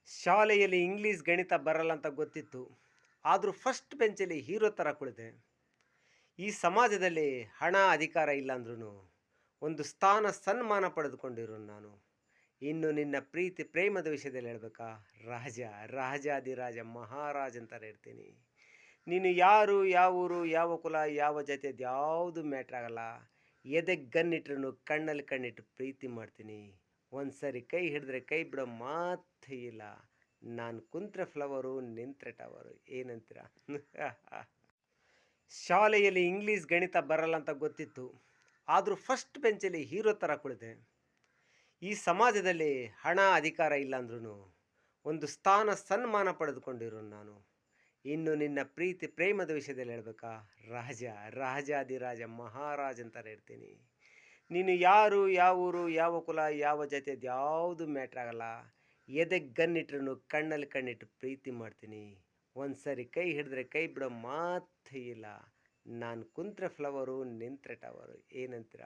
ಶಾಲೆಯಲ್ಲಿ ಇಂಗ್ಲೀಷ್ ಗಣಿತ ಬರಲ್ಲ ಅಂತ ಗೊತ್ತಿತ್ತು. ಆದರೂ ಫಸ್ಟ್ ಬೆಂಚಲ್ಲಿ ಹೀರೋ ಥರ ಕುಳಿತೆ. ಈ ಸಮಾಜದಲ್ಲಿ ಹಣ ಅಧಿಕಾರ ಇಲ್ಲ ಅಂದ್ರೂ ಒಂದು ಸ್ಥಾನ ಸನ್ಮಾನ ಪಡೆದುಕೊಂಡಿರೋ ನಾನು. ಇನ್ನು ನಿನ್ನ ಪ್ರೀತಿ ಪ್ರೇಮದ ವಿಷಯದಲ್ಲಿ ಹೇಳ್ಬೇಕಾ, ರಾಜ ರಾಜಾದಿರಾಜ ಮಹಾರಾಜ್ ಅಂತಾರೆ ಇರ್ತೀನಿ. ನೀನು ಯಾರು, ಯಾವ ಊರು, ಯಾವ ಕುಲ, ಯಾವ ಜಾತಿ ಅದ್ಯಾವುದು ಮ್ಯಾಟ್ರ್ ಆಗಲ್ಲ. ಎದೆಗೆ ಗನ್ನಿಟ್ರು ಕಣ್ಣಲ್ಲಿ ಕಣ್ಣಿಟ್ಟು ಪ್ರೀತಿ ಮಾಡ್ತೀನಿ. ಒಂದು ಸರಿ ಕೈ ಹಿಡಿದ್ರೆ ಕೈ ಬಿಡೋ ಮಾತೇ ಇಲ್ಲ. ನಾನು ಕುಂತ್ರೆ ಫ್ಲವರು, ನಿಂತ್ರೆ ಟವರು. ಏನಂತೀರ? ಶಾಲೆಯಲ್ಲಿ ಇಂಗ್ಲೀಷ್ ಗಣಿತ ಬರಲ್ಲ ಅಂತ ಗೊತ್ತಿತ್ತು. ಆದರೂ ಫಸ್ಟ್ ಬೆಂಚಲ್ಲಿ ಹೀರೋ ಥರ ಕುಳಿತೆ. ಈ ಸಮಾಜದಲ್ಲಿ ಹಣ ಅಧಿಕಾರ ಇಲ್ಲ ಅಂದ್ರೂ ಒಂದು ಸ್ಥಾನ ಸನ್ಮಾನ ಪಡೆದುಕೊಂಡಿರೋ ನಾನು. ಇನ್ನು ನಿನ್ನ ಪ್ರೀತಿ ಪ್ರೇಮದ ವಿಷಯದಲ್ಲಿ ಹೇಳ್ಬೇಕಾ, ರಾಜ ರಾಜಾದಿರಾಜ ಮಹಾರಾಜ್ ಅಂತಾರೆ ಇರ್ತೀನಿ. ನೀನು ಯಾರು, ಯಾವ ಊರು, ಯಾವ ಕುಲ, ಯಾವ ಜಾತಿ ಅದ್ಯಾವುದು ಮ್ಯಾಟ್ರ್ ಆಗಲ್ಲ. ಎದೆಗೆ ಗನ್ನಿಟ್ರು ಕಣ್ಣಲ್ಲಿ ಕಣ್ಣಿಟ್ಟು ಪ್ರೀತಿ ಮಾಡ್ತೀನಿ. ಒಂದು ಸರಿ ಕೈ ಹಿಡಿದ್ರೆ ಕೈ ಬಿಡೋ ಮಾತೇ ಇಲ್ಲ. ನಾನು ಕುಂತ್ರೆ ಫ್ಲವರು, ನಿಂತ್ರೆ ಟವರು. ಏನಂತೀರ?